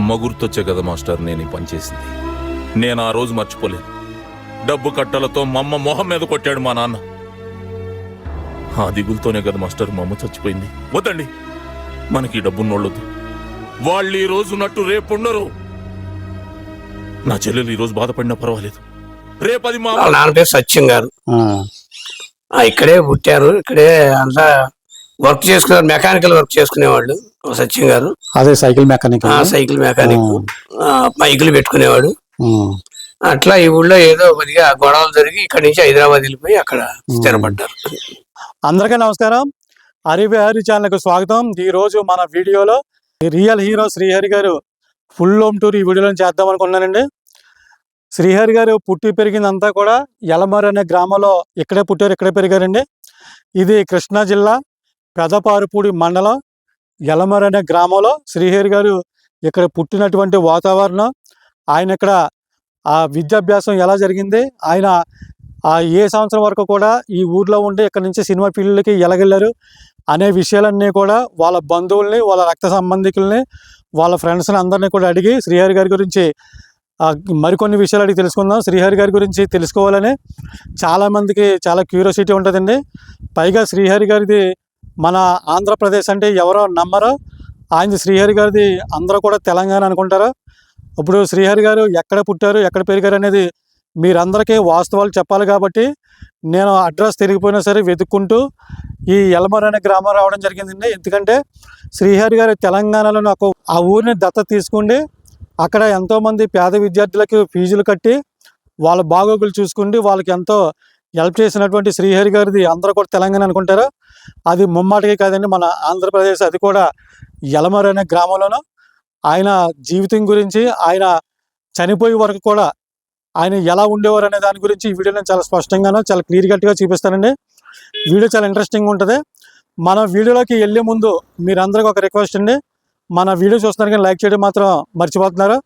అమ్మ గుర్తొచ్చే కదా మాస్టర్ నేను ఈ పని చేసింది. నేను ఆ రోజు మర్చిపోలేదు. డబ్బు కట్టలతో మా అమ్మ మొహం మీద కొట్టాడు మా నాన్న. ఆ దిగులతోనే కదా మాస్టర్ మా అమ్మ చచ్చిపోయింది. వద్దండి, మనకి డబ్బున్నోళ్ళొద్దు. వాళ్ళు ఈ రోజు ఉన్నట్టు రేపుండరు. నా చెల్లెలు ఈ రోజు బాధపడినా పర్వాలేదు, రేపది మా వాళ్ళ నాన్న పేరు సత్యం గారు. ఇక్కడే పుట్టారు, ఇక్కడే అంతా వర్క్ చేసుకున్నారు, మెకానికల్ వర్క్ చేసుకునేవాళ్ళు సత్యం గారు. అదే సైకిల్ మెకానిక్. సైకిల్ మెకానిక్, బైకులు పెట్టుకునేవాడు. అట్లా ఈ ఊళ్ళో ఏదో కొద్దిగా గొడవలు జరిగి ఇక్కడి నుంచి హైదరాబాద్ వెళ్ళిపోయి అక్కడ స్థిరపడ్డారు. అందరికీ నమస్కారం. హరి ఛానల్కు స్వాగతం. ఈ రోజు మన వీడియోలో రియల్ హీరో శ్రీహరి గారు ఫుల్ హోమ్ టూర్ ఈ వీడియోలో చేద్దాం అనుకున్నానండి. శ్రీహరి గారు పుట్టి పెరిగిందంతా కూడా యలమర్ అనే గ్రామంలో ఇక్కడే పుట్టారు, ఇక్కడే పెరిగారండి. ఇది కృష్ణా జిల్లా పెదపారుపూడి మండలం యలమర్ అనే గ్రామంలో శ్రీహరి గారు ఇక్కడ పుట్టినటువంటి వాతావరణం, ఆయన ఇక్కడ ఆ విద్యాభ్యాసం ఎలా జరిగింది, ఆయన ఏ సంవత్సరం వరకు కూడా ఈ ఊర్లో ఉండి ఇక్కడ నుంచి సినిమా ఫీల్డ్కి ఎలాగెళ్ళారు అనే విషయాలన్నీ కూడా వాళ్ళ బంధువుల్ని, వాళ్ళ రక్త సంబంధికుల్ని, వాళ్ళ ఫ్రెండ్స్ని అందరినీ కూడా అడిగి శ్రీహరి గారి గురించి మరికొన్ని విషయాలు అడిగి తెలుసుకుందాం. శ్రీహరి గారి గురించి తెలుసుకోవాలని చాలామందికి చాలా క్యూరియాసిటీ ఉంటుందండి. పైగా శ్రీహరి గారిది మన ఆంధ్రప్రదేశ్ అంటే ఎవరో నమ్మరో, ఆయనది శ్రీహరి గారిది అందరూ కూడా తెలంగాణ అనుకుంటారు. ఇప్పుడు శ్రీహరి గారు ఎక్కడ పుట్టారు, ఎక్కడ పెరిగారు అనేది మీరందరికీ వాస్తవాలు చెప్పాలి కాబట్టి నేను అడ్రస్ తిరిగిపోయినా సరే వెతుక్కుంటూ ఈ యలమర్ అనే గ్రామం రావడం జరిగిందండి. ఎందుకంటే శ్రీహరి గారు తెలంగాణలో నాకు ఆ ఊరిని దత్తత తీసుకుండి అక్కడ ఎంతోమంది పేద విద్యార్థులకు ఫీజులు కట్టి వాళ్ళ బాగోగులు చూసుకుండి వాళ్ళకి ఎంతో హెల్ప్ చేసినటువంటి శ్రీహరి గారిది అందరూ కూడా తెలంగాణ అనుకుంటారు. అది ముమ్మాటికే కాదండి, మన ఆంధ్రప్రదేశ్, అది కూడా యలమర్ అనే గ్రామంలోనూ. ఆయన జీవితం గురించి, ఆయన చనిపోయే వరకు కూడా ఆయన ఎలా ఉండేవారు అనే దాని గురించి ఈ వీడియో నేను చాలా స్పష్టంగానో చాలా క్లియర్ కట్గా చూపిస్తానండి. వీడియో చాలా ఇంట్రెస్టింగ్ ఉంటుంది. మన వీడియోలోకి వెళ్ళే ముందు మీరందరికీ ఒక రిక్వెస్ట్ అండి, మన వీడియో చూస్తున్నారు కానీ లైక్ చేయడం మాత్రం మర్చిపోతున్నారు.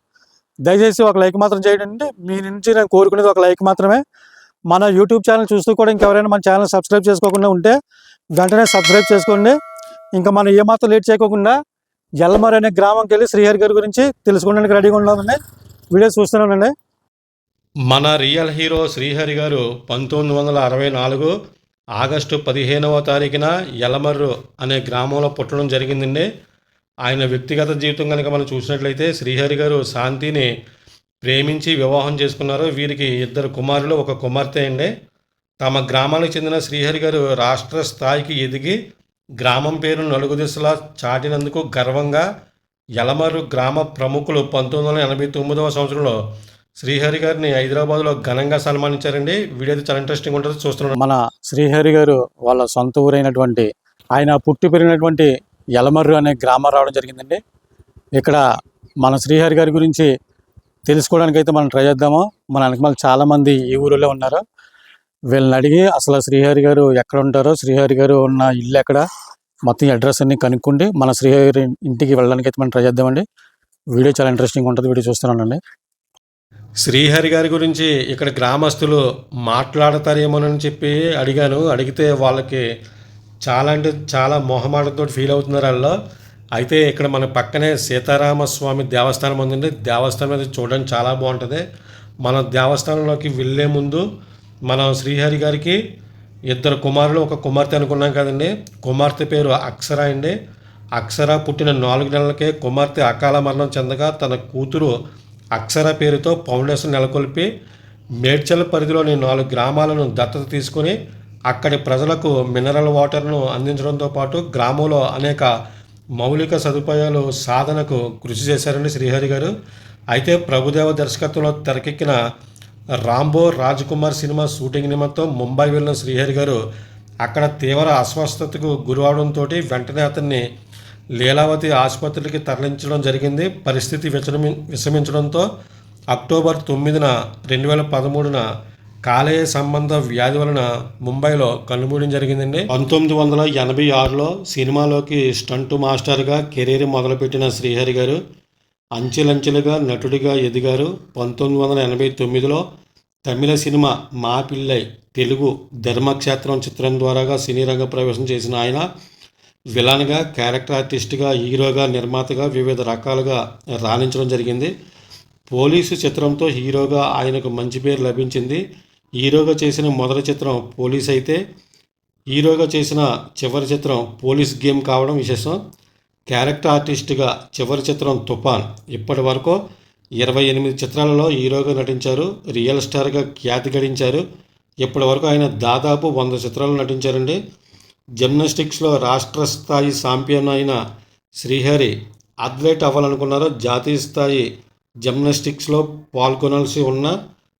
దయచేసి ఒక లైక్ మాత్రం చేయండి. మీ నుంచి నేను కోరుకునేది ఒక లైక్ మాత్రమే. మన యూట్యూబ్ ఛానల్ చూస్తూ కూడా ఇంకెవరైనా మన ఛానల్ సబ్స్క్రైబ్ చేసుకోకుండా ఉంటే వెంటనే సబ్స్క్రైబ్ చేసుకోండి. ఇంకా మనం ఏమాత్రం లేట్ చేయకోకుండా యలమర్ అనే గ్రామంకి వెళ్ళి శ్రీహరి గారి గురించి తెలుసుకోవడానికి రెడీగా ఉన్నామండి. వీడియో చూస్తున్నానండి. మన రియల్ హీరో శ్రీహరి గారు 1964 ఆగస్టు 15వ తారీఖున యలమర్రు అనే గ్రామంలో పుట్టడం జరిగిందండి. ఆయన వ్యక్తిగత జీవితం కనుక మనం చూసినట్లయితే శ్రీహరి గారు శాంతిని ప్రేమించి వివాహం చేసుకున్నారు. వీరికి 2 కుమారులు, 1 కుమార్తె అండి. తమ గ్రామానికి చెందిన శ్రీహరి గారు రాష్ట్ర స్థాయికి ఎదిగి గ్రామం పేరు నలుగు దిశలా చాటినందుకు గర్వంగా యలమర్రు గ్రామ ప్రముఖులు 1989వ సంవత్సరంలో శ్రీహరి గారిని హైదరాబాద్లో ఘనంగా సన్మానించారండి. వీడియో అయితే చాలా ఇంట్రెస్టింగ్ ఉంటుంది, చూస్తున్నాం. మన శ్రీహరి గారు వాళ్ళ సొంత ఊరైనటువంటి ఆయన పుట్టి పెరిగినటువంటి యలమర్రు అనే గ్రామం రావడం జరిగిందండి. ఇక్కడ మన శ్రీహరి గారి గురించి తెలుసుకోవడానికి అయితే మనం ట్రై చేద్దాము. మన వెనకమాల చాలామంది ఈ ఊరిలో ఉన్నారు. వీళ్ళని అడిగి అసలు శ్రీహరి గారు ఎక్కడ ఉంటారో, శ్రీహరి గారు ఉన్న ఇల్లు ఎక్కడ, మొత్తం అడ్రస్ అన్ని కనుక్కుంటే మన శ్రీహరి ఇంటికి వెళ్ళడానికి అయితే మనం ట్రై చేద్దామండి. వీడియో చాలా ఇంట్రెస్టింగ్ ఉంటుంది, వీడియో చూస్తున్నానండి. శ్రీహరి గారి గురించి ఇక్కడ గ్రామస్తులు మాట్లాడతారేమోనని చెప్పి అడిగాను. అడిగితే వాళ్ళకి చాలా అంటే చాలా మొహమాటంతో ఫీల్ అవుతున్నారు వాళ్ళు. అయితే ఇక్కడ మన పక్కనే సీతారామస్వామి దేవస్థానం ఉందండి. దేవస్థానం అనేది చూడడానికి చాలా బాగుంటుంది. మన దేవస్థానంలోకి వెళ్ళే ముందు మనం శ్రీహరి గారికి 2 కుమారులు, 1 కుమార్తె అనుకున్నాం కదండి. కుమార్తె పేరు అక్షర అండి. అక్షర పుట్టిన 4 నెలలకే కుమార్తె అకాల మరణం చెందగా తన కూతురు అక్షర పేరుతో ఫౌండేషన్ నెలకొల్పి మేడ్చల్ పరిధిలోని 4 గ్రామాలను దత్తత తీసుకుని అక్కడి ప్రజలకు మినరల్ వాటర్ను అందించడంతో పాటు గ్రామంలో అనేక మౌలిక సదుపాయాలు సాధనకు కృషి చేశారండి శ్రీహరి గారు. అయితే ప్రభుదేవ దర్శకత్వంలో తెరకెక్కిన రాంబో రాజ్కుమార్ సినిమా షూటింగ్ నిమిత్తం ముంబై వెళ్ళిన శ్రీహరి గారు అక్కడ తీవ్ర అస్వస్థతకు గురవడంతో వెంటనే అతన్ని లీలావతి ఆసుపత్రికి తరలించడం జరిగింది. పరిస్థితి విషమించడంతో అక్టోబర్ 9న 2013న కాలేయ సంబంధ వ్యాధి వలన ముంబైలో కన్నుమూయడం జరిగిందండి. 1986లో సినిమాలోకి స్టంట్ మాస్టర్గా కెరీర్ మొదలుపెట్టిన శ్రీహరి గారు అంచెలంచెలుగా నటుడిగా ఎదిగారు. 1989లో తమిళ సినిమా మా పిల్లై తెలుగు ధర్మక్షేత్రం చిత్రం ద్వారాగా సినీ రంగ ప్రవేశం చేసిన ఆయన విలన్గా, క్యారెక్టర్ ఆర్టిస్ట్గా, హీరోగా, నిర్మాతగా వివిధ రకాలుగా రాణించడం జరిగింది. పోలీసు చిత్రంతో హీరోగా ఆయనకు మంచి పేరు లభించింది. హీరోగా చేసిన మొదటి చిత్రం పోలీస్ అయితే హీరోగా చేసిన చివరి చిత్రం పోలీస్ గేమ్ కావడం విశేషం. క్యారెక్టర్ ఆర్టిస్ట్గా చివరి చిత్రం తుఫాన్. ఇప్పటి వరకు 28 చిత్రాలలో హీరోగా నటించారు. రియల్ స్టార్గా ఖ్యాతి గడించారు. ఇప్పటి వరకు ఆయన దాదాపు 100 చిత్రాలు నటించారండి. జిమ్నాస్టిక్స్లో రాష్ట్ర స్థాయి ఛాంపియన్ అయిన శ్రీహరి అథ్లెట్ అవ్వాలనుకున్నారు. జాతీయ స్థాయి జిమ్నాస్టిక్స్లో పాల్గొనాల్సి ఉన్న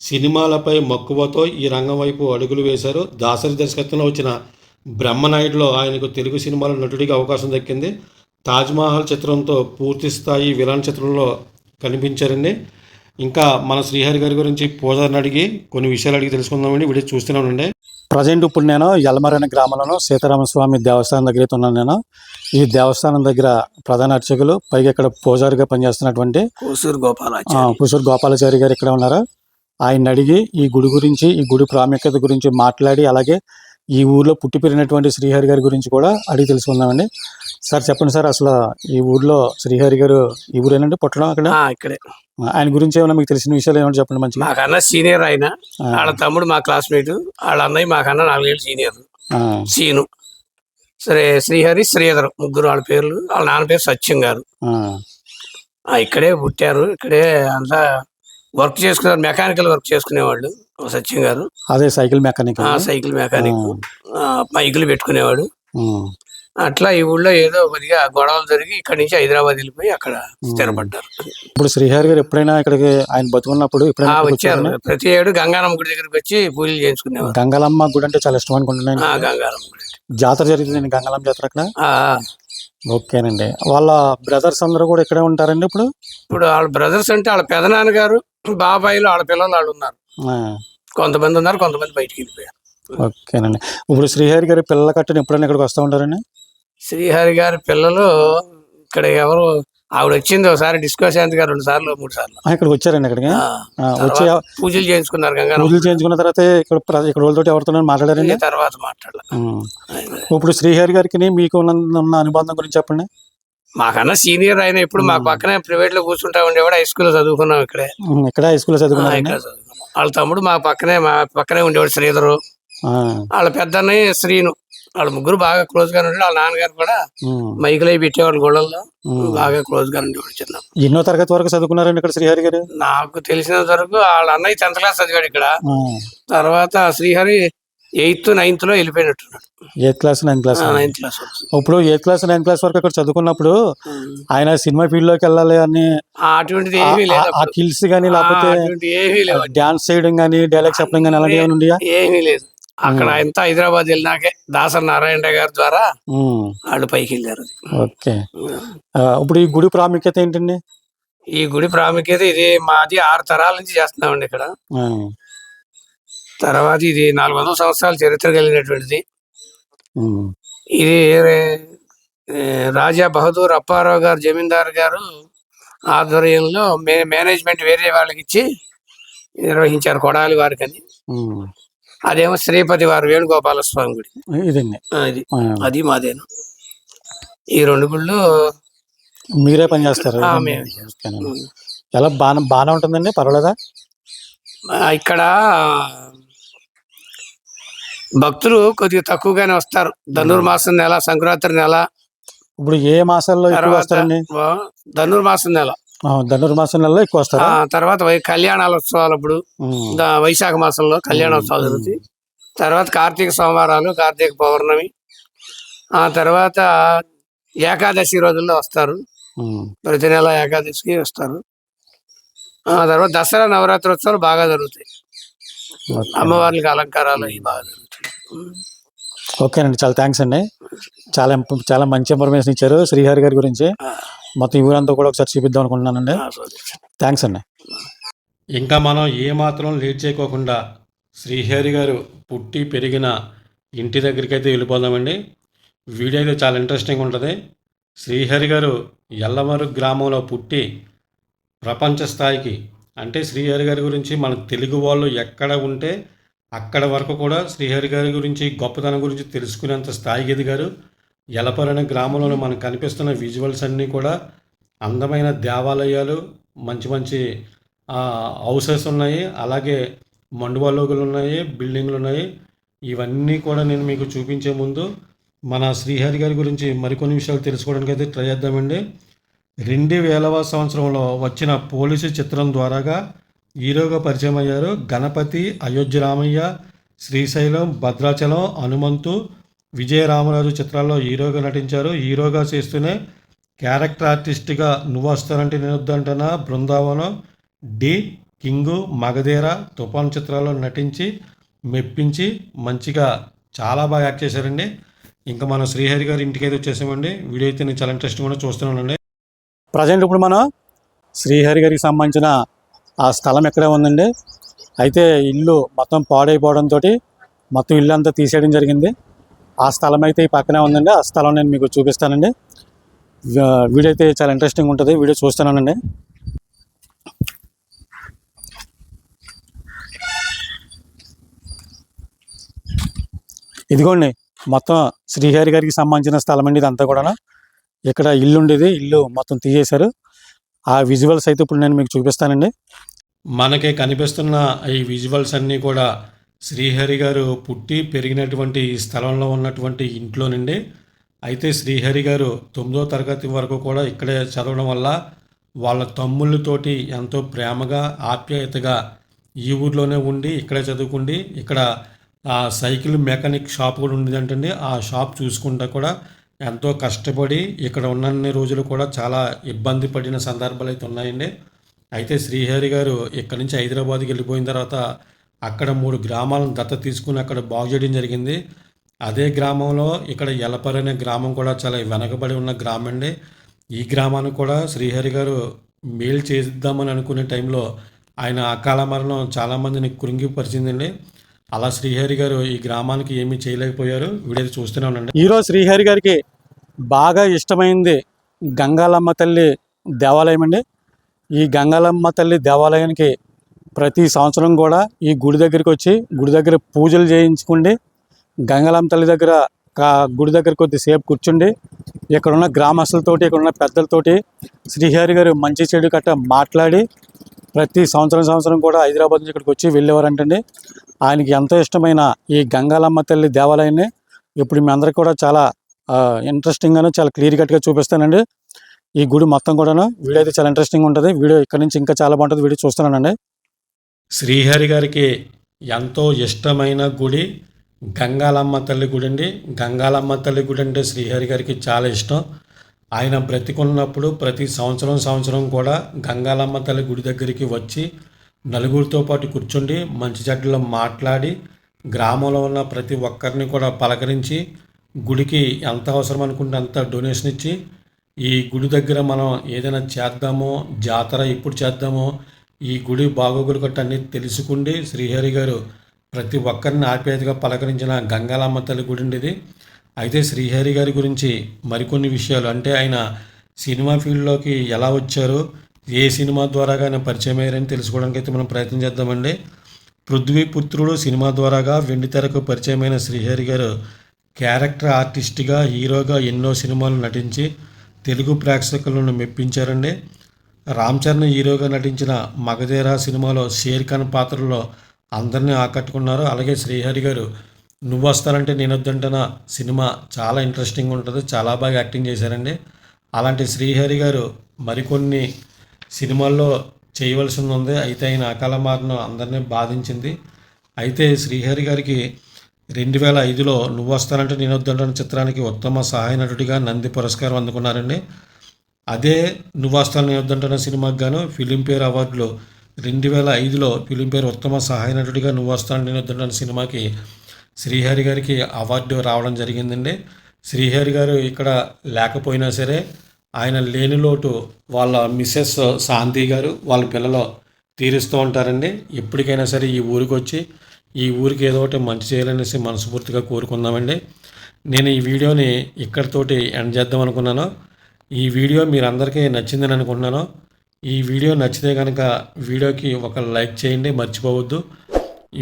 సినిమాలపై మక్కువతో ఈ రంగం వైపు అడుగులు వేశారు. దాసరి దర్శకత్వంలో వచ్చిన బ్రహ్మనాయుడులో ఆయనకు తెలుగు సినిమాలో నటుడిగా అవకాశం దక్కింది. తాజ్మహల్ చిత్రంతో పూర్తి స్థాయి విలన్ చిత్రంలో కనిపించారండి. ఇంకా మన శ్రీహరి గారి గురించి పూజారిని అడిగి కొన్ని విషయాలు అడిగి తెలుసుకుందామండి. వీడియో చూస్తున్నానండి. ప్రజెంట్ ఇప్పుడు నేను యలమర్ అనే గ్రామంలో సీతారామస్వామి దేవస్థానం దగ్గర అయితే ఉన్నాను. నేను ఈ దేవస్థానం దగ్గర ప్రధాన అర్చకులు పైగా ఇక్కడ పూజారిగా పనిచేస్తున్నటువంటి కూసూరు గోపాలాచారి గారు ఇక్కడ ఉన్నారు. ఆయన అడిగి ఈ గుడి గురించి, ఈ గుడి ప్రాముఖ్యత గురించి మాట్లాడి, అలాగే ఈ ఊర్లో పుట్టి పెరిగినటువంటి శ్రీహరి గారి గురించి కూడా అడిగి తెలుసుకుందామండి. సార్ చెప్పండి సార్, అసలు ఈ ఊర్లో శ్రీహరి గారు ఈ ఊరేనండి పుట్టడం అక్కడ? ఇక్కడే. ఆయన గురించి ఏమైనా మీకు తెలిసిన విషయాలు ఏమైనా చెప్పండి మంచిగా. మాకన్నా సీనియర్ ఆయన, వాళ్ళ తమ్ముడు మా క్లాస్మేట్, వాళ్ళ అన్నయ్య మాకన్నా 4 ఏళ్ళు సీనియర్ సీను. సరే, శ్రీహరి, శ్రీధర్ ముగ్గురు వాళ్ళ పేర్లు. వాళ్ళ నాన్న పేరు సత్యం గారు. ఇక్కడే పుట్టారు. ఇక్కడే అంతా వర్క్ చేసుకున్నారు, మెకానికల్ వర్క్ చేసుకునేవాళ్ళు సత్యం గారు. అదే సైకిల్ మెకానిక్. సైకిల్ మెకానిక్, బైకులు పెట్టుకునేవాడు. అట్లా ఈ ఊళ్ళో ఏదో కొద్దిగా గొడవలు జరిగి ఇక్కడి నుంచి హైదరాబాద్ వెళ్ళిపోయి అక్కడ స్థిరపడ్డారు. ఇప్పుడు శ్రీహరి గారు ఎప్పుడైనా ఇక్కడికి ఆయన బతుకున్నప్పుడు వచ్చారు. ప్రతి ఏడు గంగానమ్మ గుడి దగ్గరికి వచ్చి పూజలు చేయించుకునేవారు. గంగాలమ్మ గుడి అంటే చాలా ఇష్టం అనుకుంటున్నాను. గంగానమ్మ గుడి జాతర జరుగుతుంది, గంగాలమ్మ జాతర అక్కడ. ఓకేనండి. వాళ్ళ బ్రదర్స్ అందరూ కూడా ఇక్కడే ఉంటారండి ఇప్పుడు? ఇప్పుడు వాళ్ళ బ్రదర్స్ అంటే వాళ్ళ పెదనాన్నగారు, బాబాయిలు, వాళ్ళ పిల్లలు వాళ్ళు ఉన్నారు. కొంతమంది ఉన్నారు, కొంతమంది బయటికి వెళ్ళిపోయారు. ఓకేనండి. ఇప్పుడు శ్రీహరి గారి పిల్లల కట్టని ఎప్పుడైనా ఇక్కడికి వస్తూ ఉంటారండి? శ్రీహరి గారి పిల్లలు ఇక్కడ ఎవరు, ఆవిడ వచ్చింది ఒకసారి, డిస్కోశాంతి గారు 2 సార్లు 3 సార్లు ఇక్కడికి వచ్చారండి. ఇక్కడికి వచ్చి పూజలు చేయించుకున్నారు. పూజలు చేయించుకున్న తర్వాత ఇక్కడ వాళ్ళతో ఎవరితో మాట్లాడారండి? తర్వాత మాట్లాడారు. ఇప్పుడు శ్రీహరి గారికి మీకు ఉన్న అనుబంధం గురించి చెప్పండి. మాకన్నా సీనియర్ ఆయన. ఇప్పుడు మా పక్కనే ప్రైవేట్ లో కూర్చుంటా ఉండేవాడు. హై స్కూల్లో చదువుకున్నాం. ఇక్కడ హై స్కూల్లో చదువుకున్నాం. వాళ్ళ తమ్ముడు మా పక్కనే ఉండేవాడు శ్రీధరు. వాళ్ళ పెద్దన్నయ్య శ్రీను. వాళ్ళ ముగ్గురు బాగా క్లోజ్ గా ఉండేవాడు. వాళ్ళ నాన్నగారు కూడా మైకులు అవి పెట్టేవాళ్ళు గోడల్లో. బాగా క్లోజ్ గా ఉండేవాడు. చిన్న ఎన్నో తరగతి వరకు చదువుకున్నారండి ఇక్కడ శ్రీహరి గారు? నాకు తెలిసినంత వరకు వాళ్ళ అన్నయ్య 10th క్లాస్ చదివాడు ఇక్కడ. తర్వాత శ్రీహరి 8th, 9th లో వెళ్ళిపోయినట్టున్నాడు. 8th class 9th class. ఇప్పుడు 8th క్లాస్ 9th క్లాస్ వరకు అక్కడ చదువుకున్నప్పుడు ఆయన సినిమా ఫీల్డ్ లోకి వెళ్ళాలి అని అటువంటిది ఏమీ లేదు. ఆ కిల్స్ గానీ లేకపోతే డాన్స్ చేయడం గానీ, డైలాగ్ చెప్పడం గానీ అలాంటి ఏమైనా ఉన్నాయా? ఏమీ లేదు. అక్కడ ఎంత హైదరాబాద్ వెళ్ళినాకే దాసరి నారాయణ గారి ద్వారా వాళ్ళు పైకి వెళ్ళారు. ఓకే. ఇప్పుడు ఈ గుడి ప్రాముఖ్యత ఏంటండి? ఈ గుడి ప్రాముఖ్యత ఇది మాది 6 తరాల నుంచి చేస్తున్నామండి ఇక్కడ. తర్వాత ఇది 400 సంవత్సరాల చరిత్ర కలిగినటువంటిది. ఇది రాజా బహదూర్ అప్పారావు గారు, జమీందార్ గారు ఆధ్వర్యంలో మేనేజ్మెంట్ వేరే వాళ్ళకి ఇచ్చి నిర్వహించారు, కొడాలి వారికి అని. అదేమో శ్రీపతి వారు వేణుగోపాలస్వామి గుడి. అది మాదేను. ఈ 2 గుళ్ళు మీరే పని చేస్తారు? ఎలా బాగానే ఉంటుందండి? పర్వాలేదా? ఇక్కడ భక్తులు కొద్దిగా తక్కువగానే వస్తారు. ధనుర్మాసం నెల, సంక్రాంతి నెల. ఇప్పుడు ఏ మాసాల్లో ఎక్కువ వస్తారండి? ధనుర్మాసం నెల. ధనుర్మాసం నెలలో ఎక్కువ వస్తారు. తర్వాత కళ్యాణాల ఉత్సవాలు అప్పుడు వైశాఖ మాసంలో కళ్యాణోత్సవాలు జరుగుతాయి. తర్వాత కార్తీక సోమవారాలు, కార్తీక పౌర్ణమి. ఆ తర్వాత ఏకాదశి రోజుల్లో వస్తారు. ప్రతి నెల ఏకాదశికి వస్తారు. ఆ తర్వాత దసరా, నవరాత్రి ఉత్సవాలు బాగా జరుగుతాయి. అమ్మవార్లకి అలంకారాలు అవి బాగా జరుగుతాయి. ఓకేనండి, చాలా థ్యాంక్స్ అండి. చాలా మంచి ఇన్ఫర్మేషన్ ఇచ్చారు శ్రీహరి గారి గురించి. మొత్తం ఈ ఊరంతా కూడా ఒకసారి చూపిద్దాం అనుకుంటున్నానండి. థ్యాంక్స్ అండి. ఇంకా మనం ఏమాత్రం లేట్ చేయకోకుండా శ్రీహరి గారు పుట్టి పెరిగిన ఇంటి దగ్గరికి అయితే వెళ్ళిపోదామండి. వీడియో అయితే చాలా ఇంట్రెస్టింగ్ ఉంటుంది. శ్రీహరి గారు యల్లమరు గ్రామంలో పుట్టి ప్రపంచ స్థాయికి, అంటే శ్రీహరి గారి గురించి మన తెలుగు వాళ్ళు ఎక్కడ ఉంటే అక్కడ వరకు కూడా శ్రీహరి గారి గురించి, గొప్పతనం గురించి తెలుసుకునేంత స్థాయికి ఎదిగారు. ఎలపర్ అనే గ్రామంలోనే మనకు కనిపిస్తున్న విజువల్స్ అన్నీ కూడా అందమైన దేవాలయాలు, మంచి మంచి హౌసెస్ ఉన్నాయి, అలాగే మండువాలోగులు ఉన్నాయి, బిల్డింగ్లు ఉన్నాయి. ఇవన్నీ కూడా నేను మీకు చూపించే ముందు మన శ్రీహరి గారి గురించి మరికొన్ని విషయాలు తెలుసుకోవడానికి అయితే ట్రై చేద్దామండి. 2000వ సంవత్సరంలో వచ్చిన పోలీసు చిత్రం ద్వారాగా హీరోగా పరిచయం అయ్యారు. గణపతి, అయోధ్య రామయ్య, శ్రీశైలం, భద్రాచలం, హనుమంతు, విజయరామరాజు చిత్రాల్లో హీరోగా నటించారు. హీరోగా చేస్తూనే క్యారెక్టర్ ఆర్టిస్ట్గా నువ్వు వస్తానంటే నేను వద్దంటనా, బృందావనం, డి, కింగు, మగధీర, తుఫాన్ చిత్రాల్లో నటించి మెప్పించి మంచిగా చాలా బాగా యాక్ట్ చేశారండి. ఇంకా మనం శ్రీహరి గారి ఇంటికి అయితే వచ్చేసామండి. వీడియో అయితే నేను చాలా ఇంట్రెస్టింగ్ కూడా చూస్తున్నానండి. ప్రజెంట్ ఇప్పుడు మనం శ్రీహరి గారికి సంబంధించిన ఆ స్థలం ఎక్కడే ఉందండి. అయితే ఇల్లు మొత్తం పాడైపోవడంతో మొత్తం ఇల్లు అంతా తీసేయడం జరిగింది. ఆ స్థలం అయితే ఈ పక్కనే ఉందండి. ఆ స్థలం నేను మీకు చూపిస్తానండి. వీడియో అయితే చాలా ఇంట్రెస్టింగ్ ఉంటుంది. వీడియో చూస్తున్నానండి. ఇదిగోండి మొత్తం శ్రీహరి గారికి సంబంధించిన స్థలం అండి ఇదంతా కూడా. ఇక్కడ ఇల్లు ఉండేది, ఇల్లు మొత్తం తీసేశారు. ఆ విజువల్స్ అయితే ఇప్పుడు నేను మీకు చూపిస్తానండి. మనకి కనిపిస్తున్న ఈ విజువల్స్ అన్నీ కూడా శ్రీహరి గారు పుట్టి పెరిగినటువంటి ఈ స్థలంలో ఉన్నటువంటి ఇంట్లో నుండి. అయితే శ్రీహరి గారు 9వ తరగతి వరకు కూడా ఇక్కడే చదవడం వల్ల వాళ్ళ తమ్ముళ్ళతోటి ఎంతో ప్రేమగా ఆప్యాయతగా ఈ ఊర్లోనే ఉండి ఇక్కడే చదువుకుండి ఇక్కడ ఆ సైకిల్ మెకానిక్ షాప్ కూడా ఉండేదంటండి. ఆ షాప్ చూసుకుంటా కూడా ఎంతో కష్టపడి ఇక్కడ ఉన్నన్ని రోజులు కూడా చాలా ఇబ్బంది పడిన సందర్భాలు అయితే ఉన్నాయండి. అయితే శ్రీహరి గారు ఇక్కడి నుంచి హైదరాబాద్కి వెళ్ళిపోయిన తర్వాత అక్కడ 3 గ్రామాలను దత్తత తీసుకుని అక్కడ బాగు చేయడం జరిగింది. అదే గ్రామంలో ఇక్కడ ఎలపర్ అనే గ్రామం కూడా చాలా వెనకబడి ఉన్న గ్రామం అండి. ఈ గ్రామానికి కూడా శ్రీహరి గారు మేలు చేద్దామని అనుకునే టైంలో ఆయన అకాల మరణం చాలామందిని కృంగిపరిచిందండి. అలా శ్రీహరి గారు ఈ గ్రామానికి ఏమీ చేయలేకపోయారు. వీడియో చూస్తూనే ఉండండి. ఈరోజు శ్రీహరి గారికి బాగా ఇష్టమైంది గంగాలమ్మ తల్లి దేవాలయం అండి. ఈ గంగాలమ్మ తల్లి దేవాలయానికి ప్రతి సంవత్సరం కూడా ఈ గుడి దగ్గరికి వచ్చి గుడి దగ్గర పూజలు చేయించుకుండి గంగాలమ్మ తల్లి దగ్గర గుడి దగ్గర కొద్దిసేపు కూర్చుండి ఇక్కడ ఉన్న గ్రామస్తులతోటి ఇక్కడ ఉన్న పెద్దలతోటి శ్రీహరి గారు మంచి చెడు కట్ట మాట్లాడి ప్రతి సంవత్సరం కూడా హైదరాబాద్ నుంచి ఇక్కడికి వచ్చి వెళ్ళేవారంటండి. ఆయనకి ఎంతో ఇష్టమైన ఈ గంగాలమ్మ తల్లి దేవాలయాన్ని ఇప్పుడు మీ అందరికి కూడా చాలా ఇంట్రెస్టింగ్గాను చాలా క్లియర్ కట్గా చూపిస్తానండి. ఈ గుడి మొత్తం కూడాను వీడియో అయితే చాలా ఇంట్రెస్టింగ్ ఉంటుంది. వీడియో ఇక్కడ నుంచి ఇంకా చాలా బాగుంటుంది. వీడియో చూస్తున్నానండి. శ్రీహరి గారికి ఎంతో ఇష్టమైన గుడి గంగాలమ్మ తల్లి గుడి అండి. గంగాలమ్మ తల్లి గుడి అంటే శ్రీహరి గారికి చాలా ఇష్టం. ఆయన బ్రతికున్నప్పుడు ప్రతి సంవత్సరం కూడా గంగాలమ్మ తల్లి గుడి దగ్గరికి వచ్చి నలుగురితో పాటు కూర్చుండి మంచి చెడ్డలో మాట్లాడి గ్రామంలో ఉన్న ప్రతి ఒక్కరిని కూడా పలకరించి గుడికి ఎంత అవసరం అనుకుంటే అంత డొనేషన్ ఇచ్చి ఈ గుడి దగ్గర మనం ఏదైనా చేద్దామో జాతర ఇప్పుడు చేద్దామో ఈ గుడి బాగోగులు గట్ట అన్నీ తెలుసుకుండి శ్రీహరి గారు ప్రతి ఒక్కరిని ఆప్యాయతగా పలకరించిన గంగాలమ్మ తల్లి గుడి ఉండేది. అయితే శ్రీహరి గారి గురించి మరికొన్ని విషయాలు అంటే ఆయన సినిమా ఫీల్డ్లోకి ఎలా వచ్చారు, ఏ సినిమా ద్వారాగా ఆయన పరిచయం అయ్యారని తెలుసుకోవడానికి అయితే మనం ప్రయత్నం చేద్దామండి. పృథ్వీపుత్రుడు సినిమా ద్వారాగా వెండితెరకు పరిచయమైన శ్రీహరి గారు క్యారెక్టర్ ఆర్టిస్ట్గా హీరోగా ఎన్నో సినిమాలు నటించి తెలుగు ప్రేక్షకులను మెప్పించారండి. రామ్ చరణ్ హీరోగా నటించిన మగధీర సినిమాలో షేర్ ఖాన్ పాత్రలో అందరినీ ఆకట్టుకున్నారు. అలాగే శ్రీహరి గారు నువ్వు వస్తానంటే నేను వద్దంటనా సినిమా చాలా ఇంట్రెస్టింగ్ ఉంటుంది, చాలా బాగా యాక్టింగ్ చేశారండి. అలాంటి శ్రీహరి గారు మరికొన్ని సినిమాల్లో చేయవలసి ఉంది. అయితే ఆయన అకాల మరణం అందరినీ బాధించింది. అయితే శ్రీహరి గారికి 2005లో నువ్వు వస్తానంటే నేను వద్దంటన చిత్రానికి ఉత్తమ సహాయ నటుడిగా నంది పురస్కారం అందుకున్నారండి. అదే నువ్వు వస్తాను నేను వద్దంటన సినిమాకి గాను ఫిలింఫేర్ అవార్డులో 2005లో ఫిలింఫేర్ ఉత్తమ సహాయ నటుడిగా నువ్వు వస్తాను నేను వద్దంటన సినిమాకి శ్రీహరి గారికి అవార్డు రావడం జరిగిందండి. శ్రీహరి గారు ఇక్కడ లేకపోయినా సరే ఆయన లేని లోటు వాళ్ళ మిస్సెస్ శాంతి గారు వాళ్ళ పిల్లలు తీరుస్తూ ఉంటారండి. ఎప్పటికైనా సరే ఈ ఊరికి వచ్చి ఈ ఊరికి ఏదో ఒకటి మంచి చేయాలనేసి మనస్ఫూర్తిగా కోరుకుందామండి. నేను ఈ వీడియోని ఇక్కడితోటి ఎండ్ చేద్దాం అనుకున్నాను. ఈ వీడియో మీరందరికీ నచ్చిందని అనుకుంటున్నాను. ఈ వీడియో నచ్చితే కనుక వీడియోకి ఒక లైక్ చేయండి, మర్చిపోవద్దు.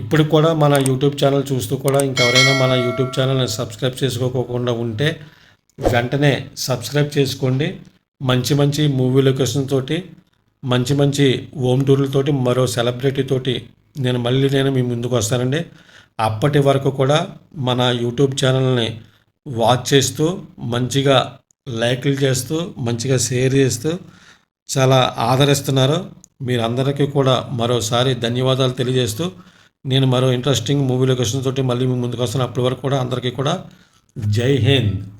ఇప్పుడు కూడా మన యూట్యూబ్ ఛానల్ చూస్తూ కూడా ఇంకెవరైనా మన యూట్యూబ్ ఛానల్ని సబ్స్క్రైబ్ చేసుకోకుండా ఉంటే వెంటనే సబ్స్క్రైబ్ చేసుకోండి. మంచి మంచి మూవీ లొకేషన్ తోటి, మంచి మంచి హోమ్ టూర్లతోటి, మరో సెలబ్రిటీ తోటి నేను మీ ముందుకు వస్తానండి. అప్పటి వరకు కూడా మన యూట్యూబ్ ఛానల్ని వాచ్ చేస్తూ, మంచిగా లైక్లు చేస్తూ, మంచిగా షేర్ చేస్తూ చాలా ఆదరిస్తున్నారు. మీరందరికీ కూడా మరోసారి ధన్యవాదాలు తెలియజేస్తూ, నేను మరో ఇంట్రెస్టింగ్ మూవీ లొకేషన్ తోటి మళ్ళీ మీ ముందుకు వస్తాను. అప్పటి వరకు కూడా అందరికీ కూడా జై హింద్.